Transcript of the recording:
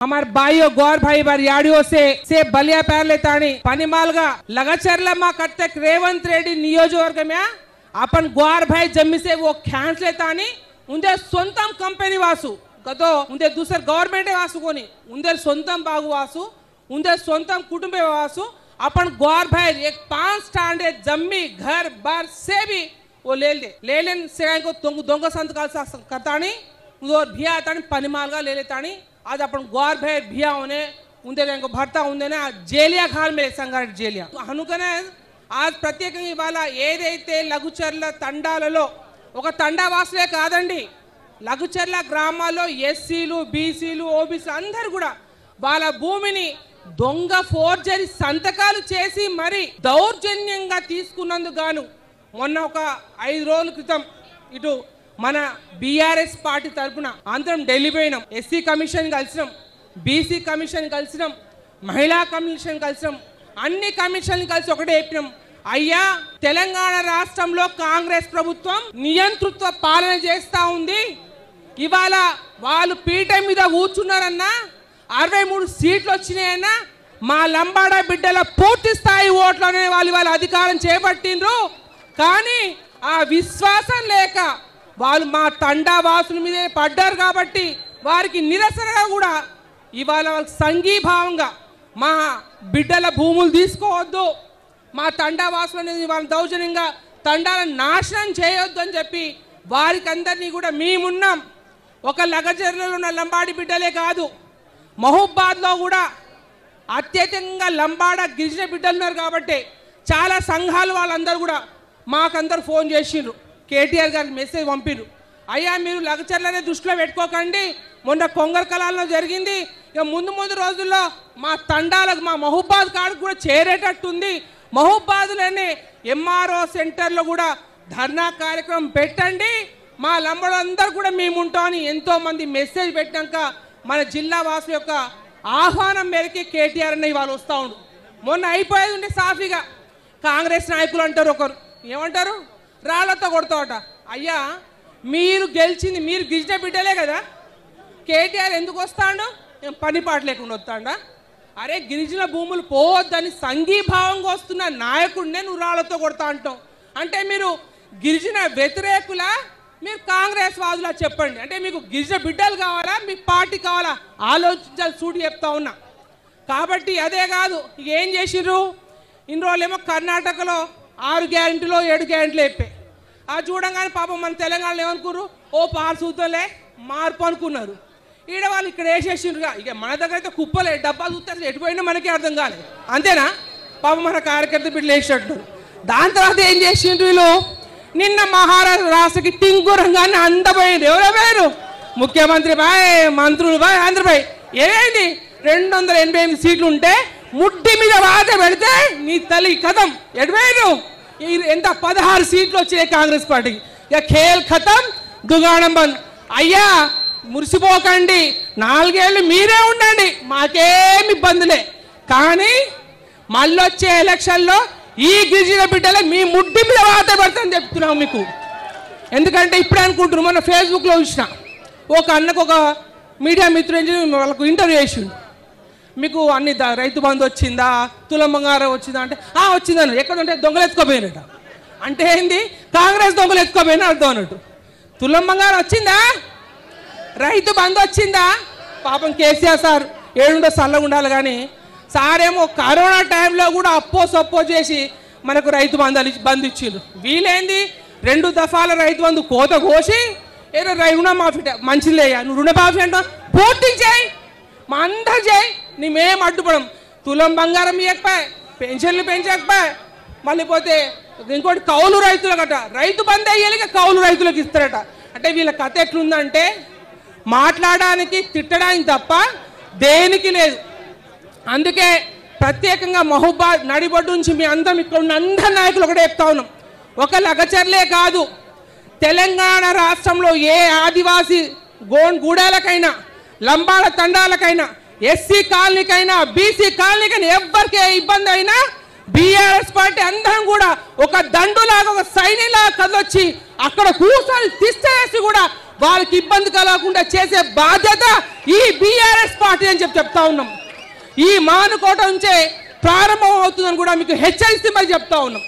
हमारे भाई और गौर भाई बरियाड़ियों से बलिया पैर लेतानी पनिमालगा लगचरला करते रेवंत रेड्डी नियोजकवर्ग में अपन गौर भाई जम्मी से वो ख्यास लेतानी उनके सोंतम कंपनी वासु कतो उनके दूसरे गवर्नमेंट वासु कोनी उनके सोंतम बागु वासु उनके सोंतम कुटुंबे वासु अपन गौर भाई एक 5 स्टैंडर्ड जम्मी घर बार से भी वो ले लेन से को दोंग संतकाल करतानी उधर भिया आतानी पनिमालगा ले लेतानी आज अपन गौर भाई भिया होने उनके भर्ता उनके ना जेलिया खाल में संगारेड्डी जेलिया हनुकने आज ప్రత్యేకంగా ఇవాళ ఏదైతే లఘుచర్ల తండాలలో ఒక తండా వాసులే కాదండి లఘుచర్ల గ్రామాల్లో ఎస్సీలు బీసీలు ఓబీసీ అందరూ కూడా వాళ్ళ భూమిని దొంగ ఫోర్జరీ సంతకాలు చేసి మరి దౌర్జన్యంగా తీసుకున్నందుకు గాను మొన్న ఒక 5 రోజుల క్రితం ఇటు మన బీఆర్ఎస్ పార్టీ తరపున అందరం ఢిల్లీ పోయినాం ఎస్సీ కమిషన్ కలిసినాం బీసీ కమిషన్ కలిసినాం మహిళా కమిషన్ కలిసినాం అన్ని కమిషన్లు కలిసి ఒకటే చెప్పినాం అయ్యా తెలంగాణ రాష్ట్రంలో కాంగ్రెస్ ప్రభుత్వం నియంతృత్వ పాలన చేస్తా ఉంది ఇవాళ వాళ్ళు పీఠం మీద కూర్చున్నారన్నా 63 సీట్లు వచ్చినాయన్నా మా లంబాడ బిడ్డల పూర్తి స్థాయి ఓట్లనే వాళ్ళు వాళ్ళ అధికారం చేపట్టిండ్రు కానీ ఆ విశ్వాసం లేక వాళ్ళు మా తండా వాసుల మీదే పడ్డారు కాబట్టి వారికి నిరసనగా కూడా ఇవాళ వాళ్ళకి సంఘీభావంగా మా బిడ్డల భూములు తీసుకోవద్దు మా తండా వాసులని వాళ్ళ దౌర్జన్యంగా తండాలను నాశనం చేయొద్దు అని చెప్పి వారికి అందరినీ కూడా మేమున్నాం ఒక లగజర్లలో ఉన్న లంబాడి బిడ్డలే కాదు మహబూబాద్లో కూడా అత్యధికంగా లంబాడ గిరిజన బిడ్డలు ఉన్నారు కాబట్టి చాలా సంఘాలు వాళ్ళందరూ కూడా మాకందరూ ఫోన్ చేసిండ్రు కేటీఆర్ గారికి మెసేజ్ పంపిరు అయ్యా మీరు లగచర్లనే దృష్టిలో పెట్టుకోకండి మొన్న కొంగర కళాల్లో జరిగింది ఇక ముందు రోజుల్లో మా తండాలకు మా మహబూబాద్ కాడికి కూడా చేరేటట్టుంది మహబూబాద్లోనే ఎంఆర్ఓ సెంటర్లో కూడా ధర్నా కార్యక్రమం పెట్టండి మా లంబడందరూ కూడా మేము ఉంటామని ఎంతోమంది మెసేజ్ పెట్టాక మన జిల్లా వాసుల యొక్క ఆహ్వానం మేరకి కేటీఆర్ అన్న ఇవాళ వస్తూ ఉండు మొన్న అయిపోయేది ఉంటే సాఫీగా కాంగ్రెస్ నాయకులు అంటారు ఒకరు ఏమంటారు రాళ్లతో కొడతావట అయ్యా మీరు గెలిచింది మీరు గిరిజన బిడ్డలే కదా కేటీఆర్ ఎందుకు వస్తాడు పని పాట లేకుండా వస్తాడా అరే గిరిజన భూములు పోవద్దని సంఘీభావంగా వస్తున్న నాయకుడినే నువ్వు రాళ్లతో కొడతా అంటావు అంటే మీరు గిరిజన వ్యతిరేకుల మీరు కాంగ్రెస్ వాదులా చెప్పండి అంటే మీకు గిరిజన బిడ్డలు కావాలా మీ పార్టీ కావాలా ఆలోచించాలి సూటి చెప్తా ఉన్నా కాబట్టి అదే కాదు ఇక ఏం చేసిర్రు ఇన్ని రోజులేమో కర్ణాటకలో 6 గ్యారెంటీలో 7 గ్యారెంటీలు అయిపోయి ఆ చూడంగానే పాపం మన తెలంగాణలో ఏమనుకున్నారు ఓ పార్సూతలే మార్పు అనుకున్నారు ఈడ వాళ్ళు ఇక్కడ వేసేసిండ్రుగా ఇక మన దగ్గర అయితే కుప్పలే డబ్బాలు చూస్తారు ఎటుపోయినా మనకే అర్థం కాలేదు అంతేనా పాపం మన కార్యకర్త బిడ్డలు వేసినట్టు దాని తర్వాత ఏం చేసిండ్రు వీళ్ళు నిన్న మహారాష్ట్ర రాష్ట్రకి టింగురంగానే అందపోయింది ఎవరో పేరు ముఖ్యమంత్రి బాయ్ మంత్రులు బాయ్ ఆంధ్రబాయ్ ఏమైంది 288 సీట్లు ఉంటే ముడ్డి మీద వాత పెడితే నీ తల్లి కథం ఎటుపోయారు ఎంత 16 సీట్లు వచ్చాయి కాంగ్రెస్ పార్టీకి ఇక ఖేల్ ఖతం దుగాణం బంద్ అయ్యా మురిసిపోకండి 4 ఏళ్ళు మీరే ఉండండి మాకేమి ఇబ్బందులే కానీ మళ్ళీ వచ్చే ఎలక్షన్లో ఈ గిరిజన బిడ్డలే మీ ముడ్డి మీద వాత పెడతాను చెప్తున్నాం మీకు ఎందుకంటే ఇప్పుడే అనుకుంటున్నాం మొన్న ఫేస్బుక్లో చూసిన ఒక అన్నకు ఒక మీడియా మిత్రుడు వాళ్ళకు ఇంటర్వ్యూ చేసిండు మీకు అన్ని రైతు బంధు వచ్చిందా తులం బంగారం వచ్చిందా అంటే వచ్చిందని ఎక్కడంటే దొంగలు ఎత్తుకోపోయినట్ట అంటే ఏంది కాంగ్రెస్ దొంగలు ఎత్తుకోపోయిన అర్థం అన్నట్టు తులం బంగారం వచ్చిందా రైతు బంధు వచ్చిందా పాపం కేసీఆర్ సార్ ఏడుండో చల్లగా ఉండాలి కానీ సారేమో కరోనా టైంలో కూడా అప్పో సప్పో చేసి మనకు రైతు బంధు ఇచ్చిండ్రు వీలేంది 2 దఫాల రైతు బంధు కోత కోసి ఏదో రుణమాఫీ మంచిలేయా నువ్వు రుణమాఫీ అంటావు పూర్తి చేయి మా అందరు చేయి మేమేం అడ్డుపడం తులం బంగారం ఇవ్వకపోయా పెన్షన్లు పెంచకపోయా మళ్ళీ పోతే ఇంకోటి కౌలు రైతులకట రైతు బంధు అయ్యేది కౌలు రైతులకు ఇస్తారట అంటే వీళ్ళ కథ ఎట్లుందంటే మాట్లాడడానికి తిట్టడానికి తప్ప దేనికి లేదు అందుకే ప్రత్యేకంగా మహబూబాద్ నడిబొడ్డు నుంచి మీ అందరం ఇక్కడ ఉన్న అందరి నాయకులు ఒకటే చెప్తా ఉన్నాం ఒక లగచర్లే కాదు తెలంగాణ రాష్ట్రంలో ఏ ఆదివాసీ గూడాలకైనా లంబాడ తండాలకైనా ఎస్సీ కాలనీకైనా బీసీ కాలనీకైనా ఎవరికి ఏ ఇబ్బంది అయినా బీఆర్ఎస్ పార్టీ అందరం కూడా ఒక దండులాగా ఒక సైన్యంలాగా కదలొచ్చి అక్కడ కూర్చొని తిష్టేసి కూడా వాళ్ళకి ఇబ్బంది కలగకుండా చేసే బాధ్యత ఈ బీఆర్ఎస్ పార్టీ అని చెప్తా ఉన్నాం. ఈ మానుకోట నుంచే ప్రారంభం అవుతుందని కూడా మీకు హెచ్చరిస్తే మరి చెప్తా ఉన్నాం.